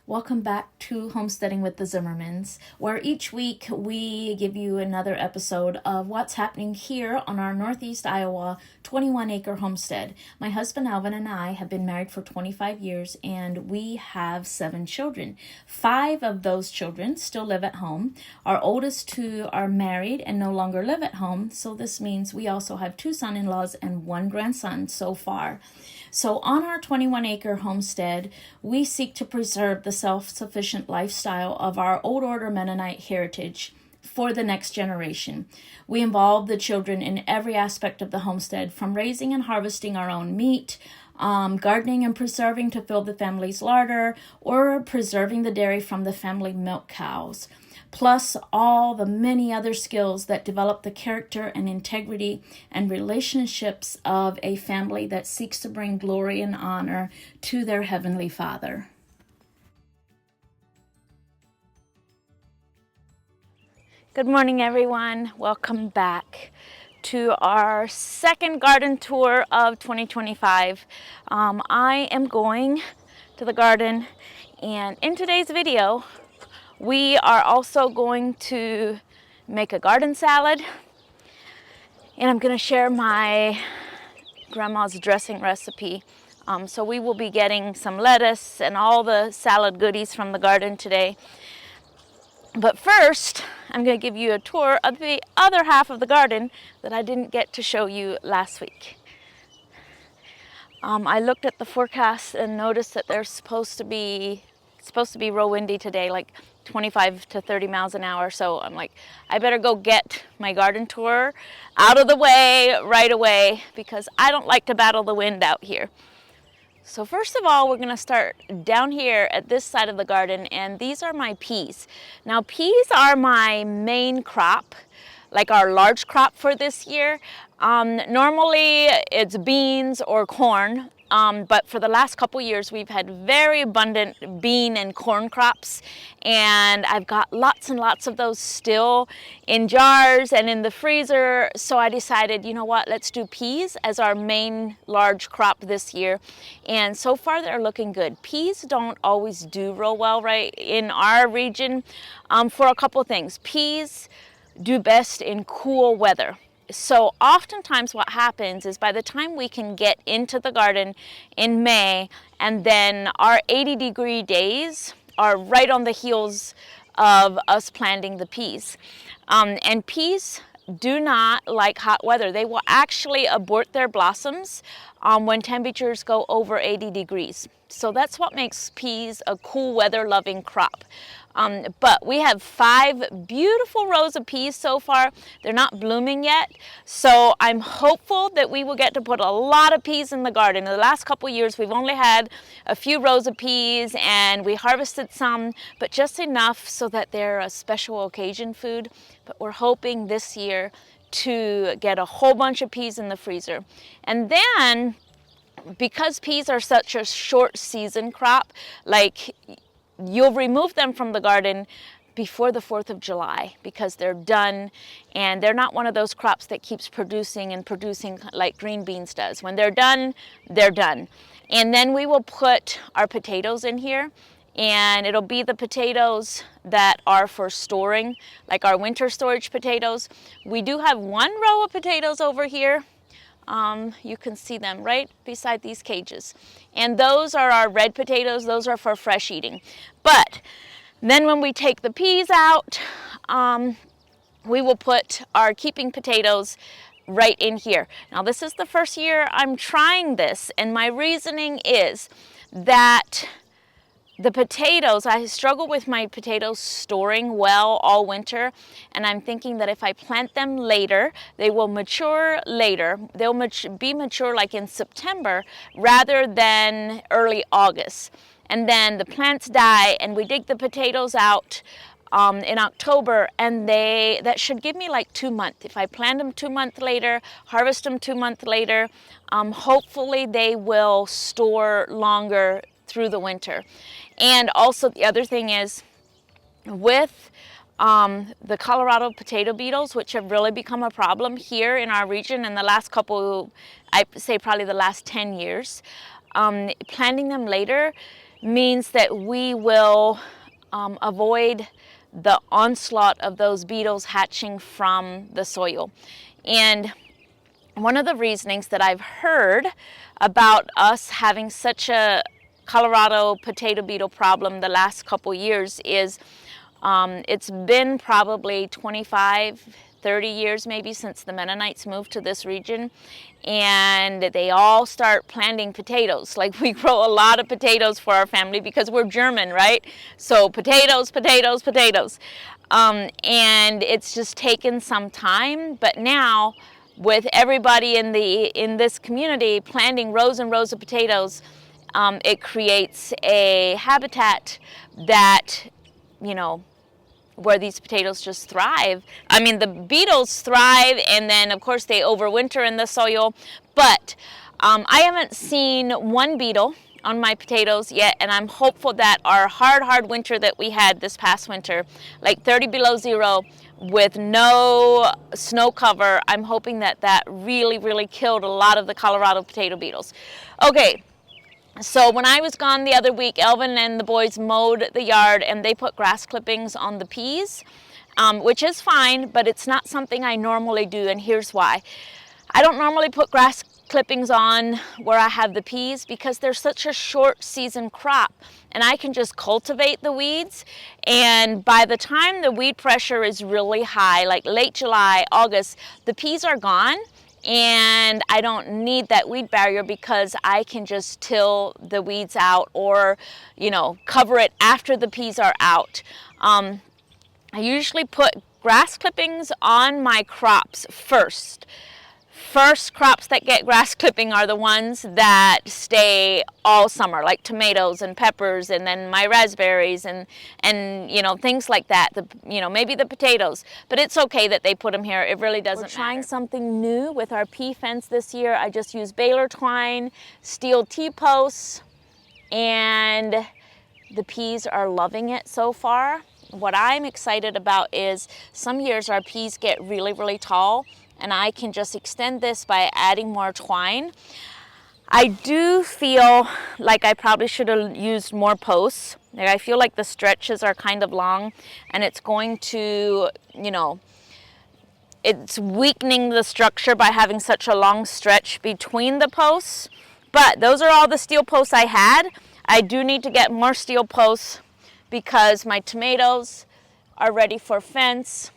Welcome back to Homesteading with the Zimmermans, where each week we give you another episode of what's happening here on our Northeast Iowa 21-acre homestead. My husband Alvin and I have been married for 25 years and we have 7 children. 5 of those children still live at home. Our oldest 2 are married and no longer live at home, so this means we also have 2 son-in-laws and 1 grandson so far. So on our 21-acre homestead, we seek to preserve the self-sufficient lifestyle of our old order Mennonite heritage for the next generation. We involve the children in every aspect of the homestead, from raising and harvesting our own meat, gardening and preserving to fill the family's larder, or preserving the dairy from the family milk cows, plus all the many other skills that develop the character and integrity and relationships of a family that seeks to bring glory and honor to their Heavenly Father. Good morning, everyone. Welcome back to our second garden tour of 2025. I am going to the garden, and in today's video, we are also going to make a garden salad, and I'm going to share my grandma's dressing recipe. So we will be getting some lettuce and all the salad goodies from the garden today. But first, I'm going to give you a tour of the other half of the garden that I didn't get to show you last week. I looked at the forecast and noticed that it's supposed to be real windy today, like 25 to 30 miles an hour. So I'm like, I better go get my garden tour out of the way right away because I don't like to battle the wind out here. So first of all, we're going to start down here at this side of the garden, and these are my peas. Now, peas are my main crop, like our large crop for this year. Normally it's beans or corn, but for the last couple years we've had very abundant bean and corn crops, and I've got lots and lots of those still in jars and in the freezer. So I decided, you know what, let's do peas as our main large crop this year, and so far they're looking good. Peas don't always do real well right in our region for a couple things. Peas do best in cool weather. So oftentimes what happens is by the time we can get into the garden in May, and then our 80-degree days are right on the heels of us planting the peas. And peas do not like hot weather. They will actually abort their blossoms when temperatures go over 80 degrees. So that's what makes peas a cool weather loving crop. But we have 5 beautiful rows of peas so far. They're not blooming yet, so I'm hopeful that we will get to put a lot of peas in the garden. In the last couple years, we've only had a few rows of peas, and we harvested some, but just enough so that they're a special occasion food. But we're hoping this year to get a whole bunch of peas in the freezer. And then, because peas are such a short season crop, like, you'll remove them from the garden before the 4th of July because they're done, and they're not one of those crops that keeps producing and producing like green beans does. When they're done, they're done. And then we will put our potatoes in here, and it'll be the potatoes that are for storing, like our winter storage potatoes. We do have 1 row of potatoes over here. You can see them right beside these cages. And those are our red potatoes. Those are for fresh eating. But then when we take the peas out, we will put our keeping potatoes right in here. Now, this is the first year I'm trying this, and my reasoning is that the potatoes, I struggle with my potatoes storing well all winter, and I'm thinking that if I plant them later, they will mature later. They'll be mature like in September rather than early August. And then the plants die, and we dig the potatoes out in October, and that should give me like 2 months. If I plant them 2 months later, harvest them 2 months later, hopefully they will store longer through the winter. And also the other thing is, with the Colorado potato beetles, which have really become a problem here in our region in the last couple, I'd say probably the last 10 years, planting them later means that we will avoid the onslaught of those beetles hatching from the soil. And one of the reasonings that I've heard about us having such a Colorado potato beetle problem the last couple years is it's been probably 25, 30 years maybe since the Mennonites moved to this region, and they all start planting potatoes. Like, we grow a lot of potatoes for our family because we're German, right? So potatoes, potatoes, potatoes. And it's just taken some time, but now with everybody in this community planting rows and rows of potatoes, it creates a habitat that, you know, where these potatoes just thrive. I mean, the beetles thrive, and then of course they overwinter in the soil, but I haven't seen one beetle on my potatoes yet, and I'm hopeful that our hard winter that we had this past winter, like 30 below zero with no snow cover, I'm hoping that that really killed a lot of the Colorado potato beetles. Okay. So when I was gone the other week, Elvin and the boys mowed the yard, and they put grass clippings on the peas, which is fine, but it's not something I normally do, and here's why. I don't normally put grass clippings on where I have the peas because they're such a short season crop, and I can just cultivate the weeds, and by the time the weed pressure is really high, like late July, August, the peas are gone. And I don't need that weed barrier because I can just till the weeds out, or, you know, cover it after the peas are out. I usually put grass clippings on my crops first. First crops that get grass clipping are the ones that stay all summer, like tomatoes and peppers, and then my raspberries and you know, things like that. You know, maybe the potatoes, but it's okay that they put them here. It really doesn't matter. We're trying something new with our pea fence this year. I just used baler twine, steel T-posts, and the peas are loving it so far. What I'm excited about is some years our peas get really tall, and I can just extend this by adding more twine. I do feel like I probably should have used more posts. Like, I feel like the stretches are kind of long, and it's going to, you know, it's weakening the structure by having such a long stretch between the posts. But those are all the steel posts I had. I do need to get more steel posts because my tomatoes are ready for fence.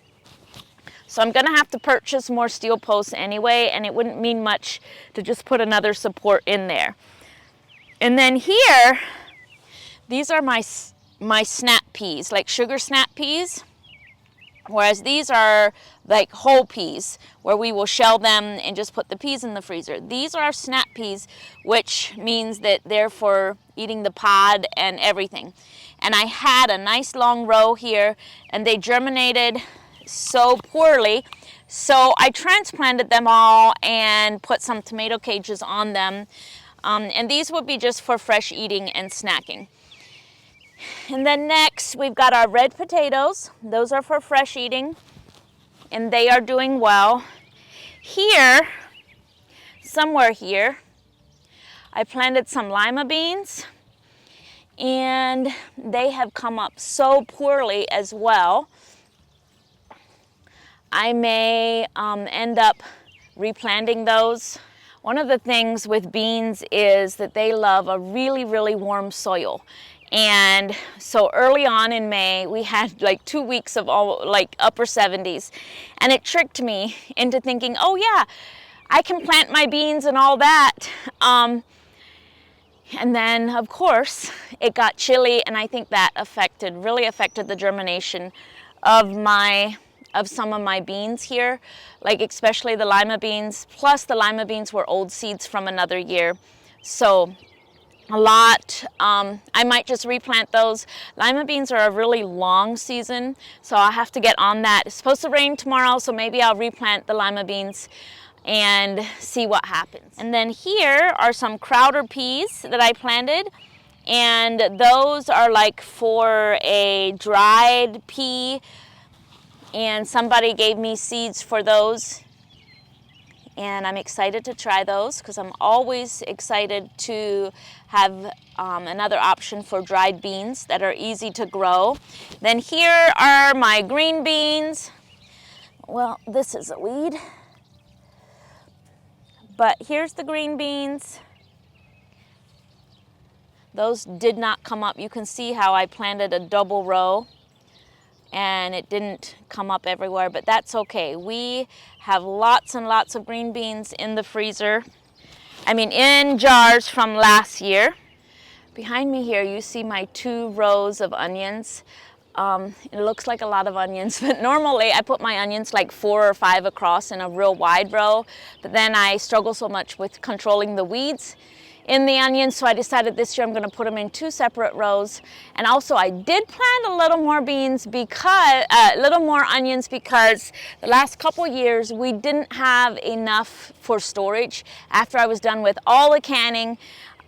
So I'm gonna have to purchase more steel posts anyway, and it wouldn't mean much to just put another support in there. And then here, these are my snap peas, like sugar snap peas, whereas these are like whole peas, where we will shell them and just put the peas in the freezer. These are snap peas, which means that they're for eating the pod and everything. And I had a nice long row here, and they germinated so poorly, so I transplanted them all and put some tomato cages on them, and these would be just for fresh eating and snacking. And then next we've got our red potatoes. Those are for fresh eating, and they are doing well. Here, somewhere here, I planted some lima beans, and they have come up so poorly as well. I may end up replanting those. One of the things with beans is that they love a really warm soil. And so early on in May, we had like 2 weeks of all like upper 70s. And it tricked me into thinking, oh yeah, I can plant my beans and all that. And then of course it got chilly, and I think that really affected the germination of some of my beans here, like especially the lima beans. Plus the lima beans were old seeds from another year. So a lot, I might just replant those. Lima beans are a really long season, so I'll have to get on that. It's supposed to rain tomorrow, so maybe I'll replant the lima beans and see what happens. And then here are some Crowder peas that I planted, and those are like for a dried pea, and somebody gave me seeds for those, and I'm excited to try those because I'm always excited to have another option for dried beans that are easy to grow. Then here are my green beans. Well, this is a weed, but here's the green beans. Those did not come up. You can see how I planted a double row and it didn't come up everywhere, but that's okay. We have lots and lots of green beans in the freezer. I mean, in jars from last year. Behind me here, you see my 2 rows of onions. It looks like a lot of onions, but normally I put my onions like 4 or 5 across in a real wide row, but then I struggle so much with controlling the weeds in the onions, so I decided this year I'm going to put them in 2 separate rows. And also I did plant a little more onions because the last couple years we didn't have enough for storage after I was done with all the canning.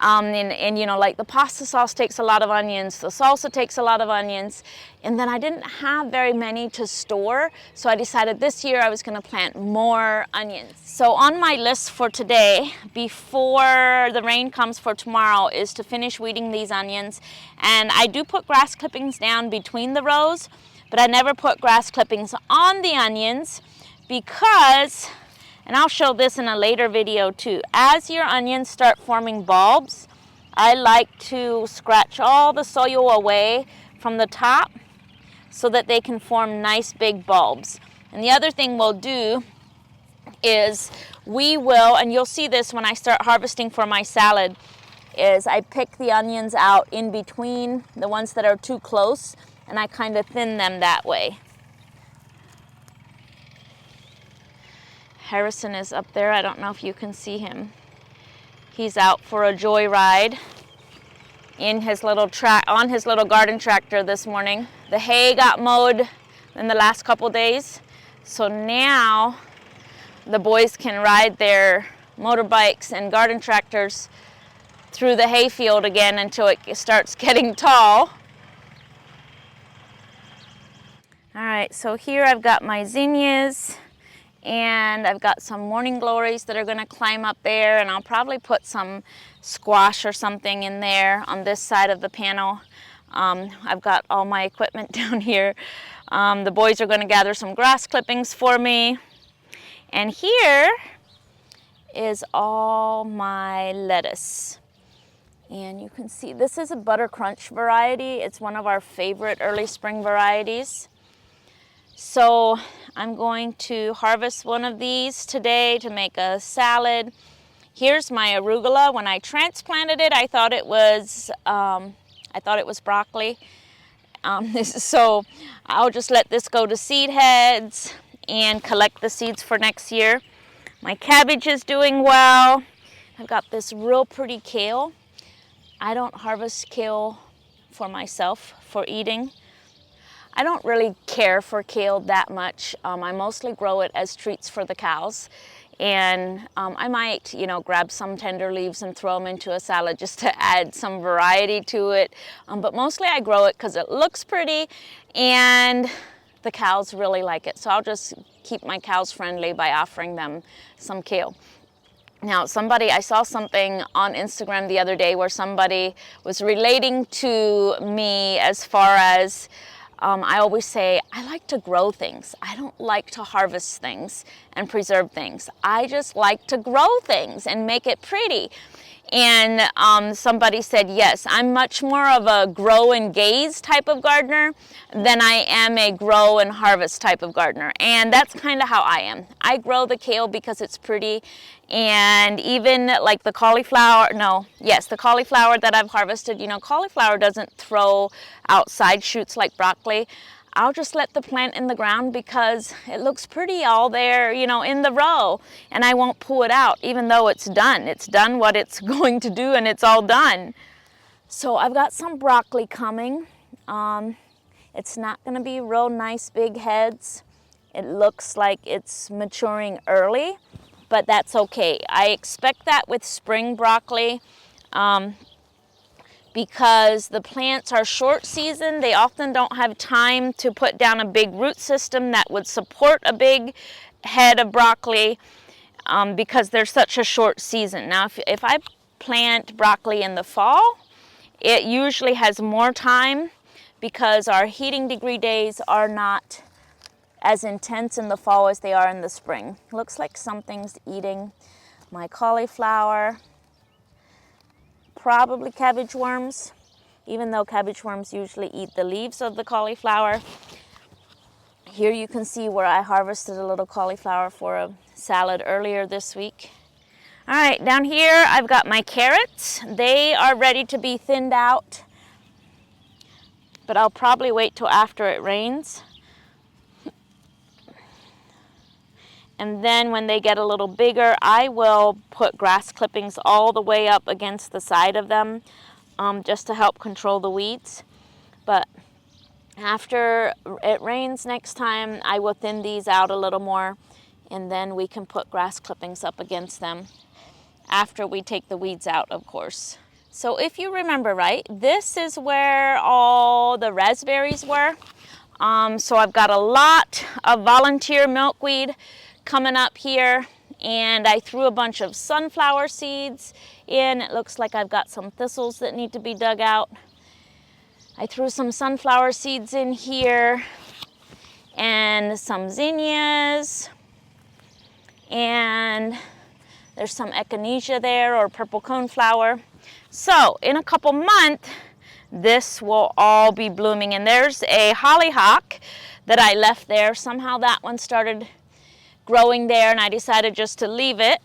And you know, like the pasta sauce takes a lot of onions, the salsa takes a lot of onions, and then I didn't have very many to store, so I decided this year I was going to plant more onions. So on my list for today, before the rain comes for tomorrow, is to finish weeding these onions. And I do put grass clippings down between the rows, but I never put grass clippings on the onions because, and I'll show this in a later video too, as your onions start forming bulbs, I like to scratch all the soil away from the top so that they can form nice big bulbs. And the other thing we'll do is we will, and you'll see this when I start harvesting for my salad, is I pick the onions out in between the ones that are too close, and I kind of thin them that way. Harrison is up there. I don't know if you can see him. He's out for a joyride in his little on his little garden tractor this morning. The hay got mowed in the last couple days, so now the boys can ride their motorbikes and garden tractors through the hayfield again until it starts getting tall. All right, so here I've got my zinnias, and I've got some morning glories that are going to climb up there, and I'll probably put some squash or something in there on this side of the panel. I've got all my equipment down here. The boys are going to gather some grass clippings for me. And here is all my lettuce. And you can see this is a Butter Crunch variety. It's one of our favorite early spring varieties. So I'm going to harvest one of these today to make a salad. Here's my arugula. When I transplanted it, I thought it was broccoli. So I'll just let this go to seed heads and collect the seeds for next year. My cabbage is doing well. I've got this real pretty kale. I don't harvest kale for myself for eating. I don't really care for kale that much. I mostly grow it as treats for the cows. And I might, grab some tender leaves and throw them into a salad just to add some variety to it. But mostly I grow it because it looks pretty and the cows really like it. So I'll just keep my cows friendly by offering them some kale. Now, I saw something on Instagram the other day where somebody was relating to me as far as I always say, I like to grow things. I don't like to harvest things and preserve things. I just like to grow things and make it pretty. And somebody said, yes, I'm much more of a grow and gaze type of gardener than I am a grow and harvest type of gardener. And that's kind of how I am. I grow the kale because it's pretty. And even like the cauliflower that I've harvested, cauliflower doesn't throw out side shoots like broccoli. I'll just let the plant in the ground because it looks pretty all there, in the row, and I won't pull it out even though it's done. It's done what it's going to do and it's all done. So I've got some broccoli coming. It's not going to be real nice big heads. It looks like it's maturing early, but that's okay. I expect that with spring broccoli. Because the plants are short season, they often don't have time to put down a big root system that would support a big head of broccoli. because there's such a short season. Now, if I plant broccoli in the fall, it usually has more time because our heating degree days are not as intense in the fall as they are in the spring. Looks like something's eating my cauliflower. Probably cabbage worms, even though cabbage worms usually eat the leaves of the cauliflower. Here you can see where I harvested a little cauliflower for a salad earlier this week. All right, down here I've got my carrots. They are ready to be thinned out, but I'll probably wait till after it rains. And then when they get a little bigger, I will put grass clippings all the way up against the side of them, just to help control the weeds. But after it rains next time, I will thin these out a little more, and then we can put grass clippings up against them after we take the weeds out, of course. So if you remember right, this is where all the raspberries were. So I've got a lot of volunteer milkweed coming up here, and I threw a bunch of sunflower seeds in. It looks like I've got some thistles that need to be dug out. I threw some sunflower seeds in here and some zinnias, and there's some echinacea there, or purple coneflower. So in a couple months, this will all be blooming. And there's a hollyhock that I left there. Somehow that one started growing there, and I decided just to leave it.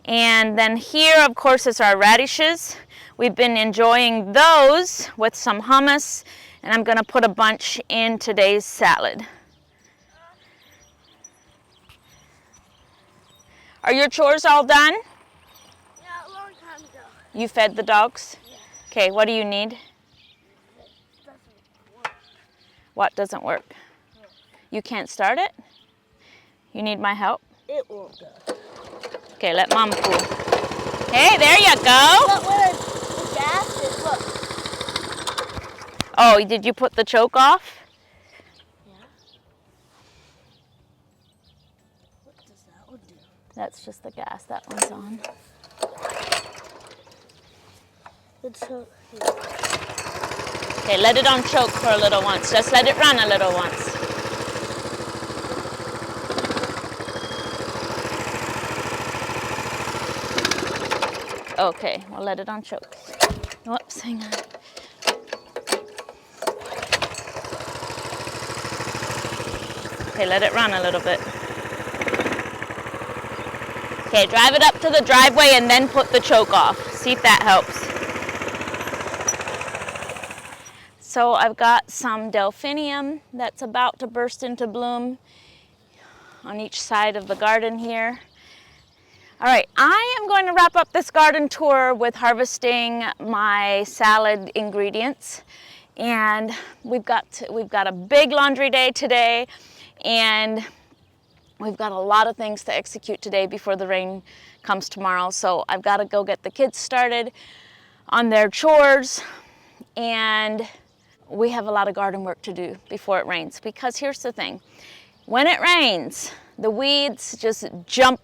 And then here, of course, is our radishes. We've been enjoying those with some hummus, and I'm going to put a bunch in today's salad. Are your chores all done? Yeah, a long time ago. You fed the dogs? Yeah. Okay, what do you need? It doesn't work. What doesn't work? Yeah. You can't start it? You need my help? It won't go. Okay, let Mom pull. Hey, there you go. But where the gas is, look. Oh, did you put the choke off? Yeah. What does that one do? That's just the gas. That one's on. It's so. Okay, let it on choke for a little once. Just let it run a little once. Okay, we'll let it on choke. Whoops, hang on. Okay, let it run a little bit. Okay, drive it up to the driveway and then put the choke off. See if that helps. So I've got some delphinium that's about to burst into bloom on each side of the garden here. All right, I am going to wrap up this garden tour with harvesting my salad ingredients. And we've got a big laundry day today, and we've got a lot of things to execute today before the rain comes tomorrow. So I've got to go get the kids started on their chores, and we have a lot of garden work to do before it rains. Because here's the thing, when it rains, the weeds just jump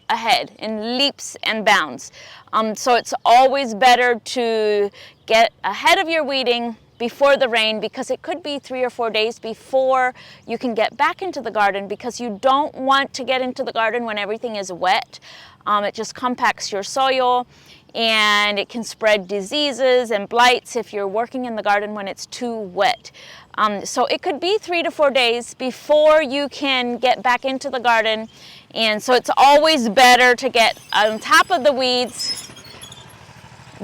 ahead in leaps and bounds. So it's always better to get ahead of your weeding before the rain, because it could be 3 or 4 days before you can get back into the garden, because you don't want to get into the garden when everything is wet. It just compacts your soil, and it can spread diseases and blights if you're working in the garden when it's too wet. So it could be 3 to 4 days before you can get back into the garden. And so it's always better to get on top of the weeds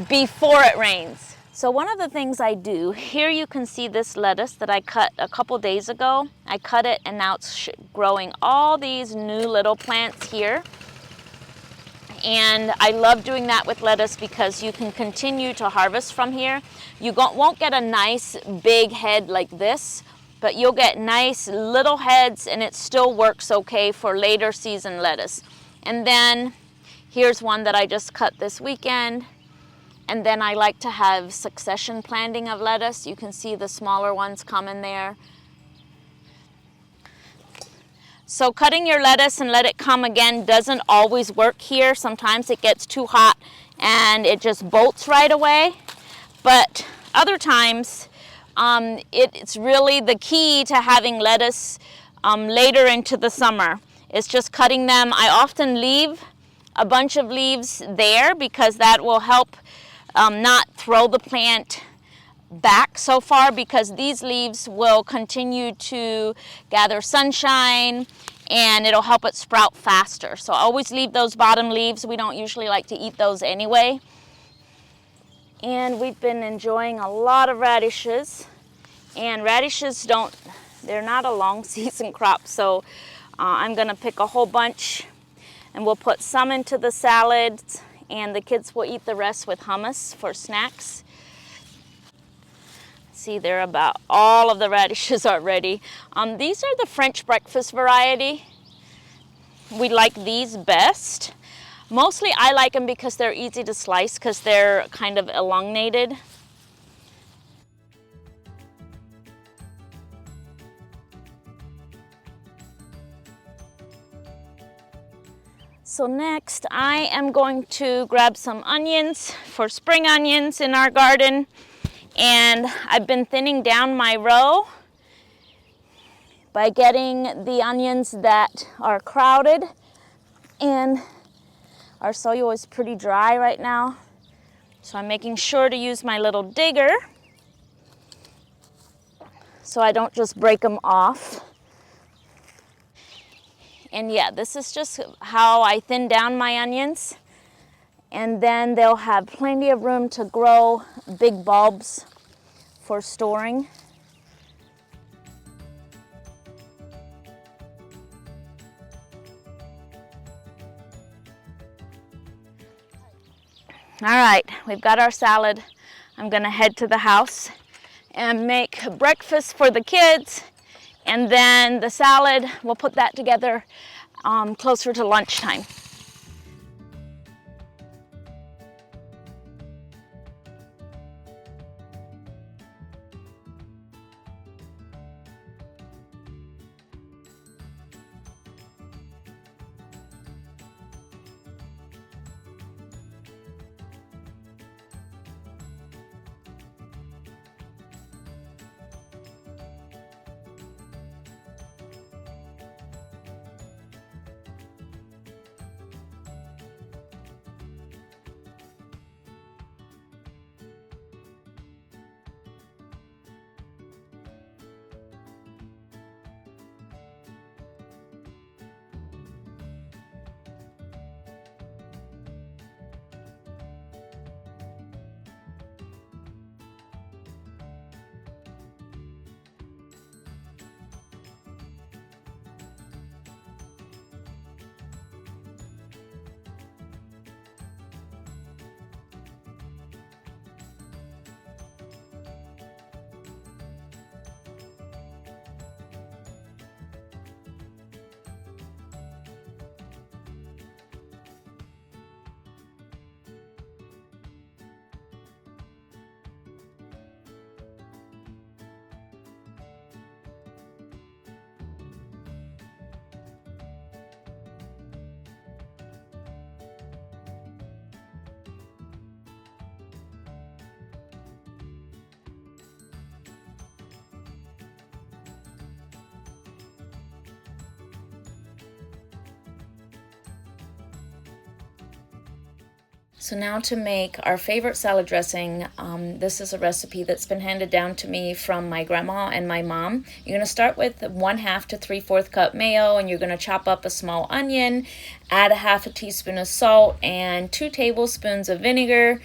before it rains. So one of the things I do, here you can see this lettuce that I cut a couple days ago. I cut it, and now it's growing all these new little plants here. And I love doing that with lettuce because you can continue to harvest from here. You won't get a nice big head like this, but you'll get nice little heads, and it still works okay for later season lettuce. And then here's one that I just cut this weekend. And then I like to have succession planting of lettuce. You can see the smaller ones come in there. So cutting your lettuce and let it come again doesn't always work here. Sometimes it gets too hot and it just bolts right away. But other times, it's really the key to having lettuce later into the summer. It's just cutting them. I often leave a bunch of leaves there because that will help not throw the plant back so far, because these leaves will continue to gather sunshine and it'll help it sprout faster. So always leave those bottom leaves. We don't usually like to eat those anyway. And we've been enjoying a lot of radishes, and radishes they're not a long season crop, so I'm gonna pick a whole bunch and we'll put some into the salads, and the kids will eat the rest with hummus for snacks. See, there about all of the radishes are ready. These are the French breakfast variety. We like these best. Mostly I like them because they're easy to slice because they're kind of elongated. So next I am going to grab some onions for spring onions in our garden. And I've been thinning down my row by getting the onions that are crowded, and our soil is pretty dry right now. So I'm making sure to use my little digger so I don't just break them off. And yeah, this is just how I thin down my onions. And then they'll have plenty of room to grow big bulbs for storing. All right, we've got our salad. I'm gonna head to the house and make breakfast for the kids, and then the salad, we'll put that together closer to lunchtime. So now to make our favorite salad dressing, this is a recipe that's been handed down to me from my grandma and my mom. You're going to start with 1/2 to 3/4 cup mayo, and you're going to chop up a small onion, add a 1/2 teaspoon of salt and 2 tablespoons of vinegar.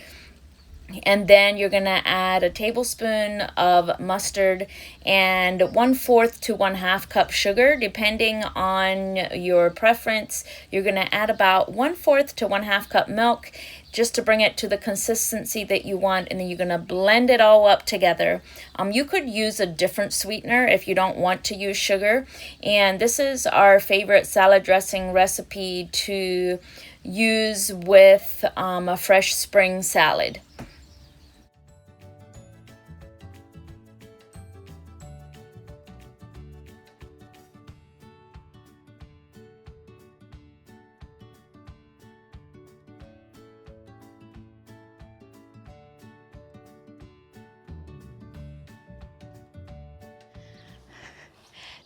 And then you're going to add a tablespoon of mustard and 1/4 to 1/2 cup sugar, depending on your preference. You're going to add about 1/4 to 1/2 cup milk just to bring it to the consistency that you want, and then you're going to blend it all up together. You could use a different sweetener if you don't want to use sugar. And this is our favorite salad dressing recipe to use with a fresh spring salad.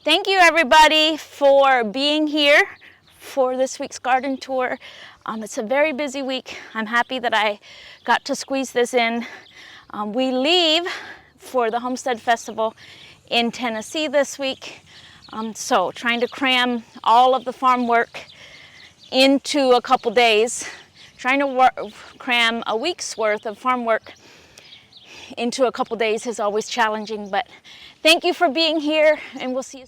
Thank you everybody for being here for this week's garden tour. It's a very busy week. I'm happy that I got to squeeze this in. We leave for the Homestead Festival in Tennessee this week. So trying to cram all of the farm work into a couple days. Trying to cram a week's worth of farm work into a couple days is always challenging, but thank you for being here, and we'll see you.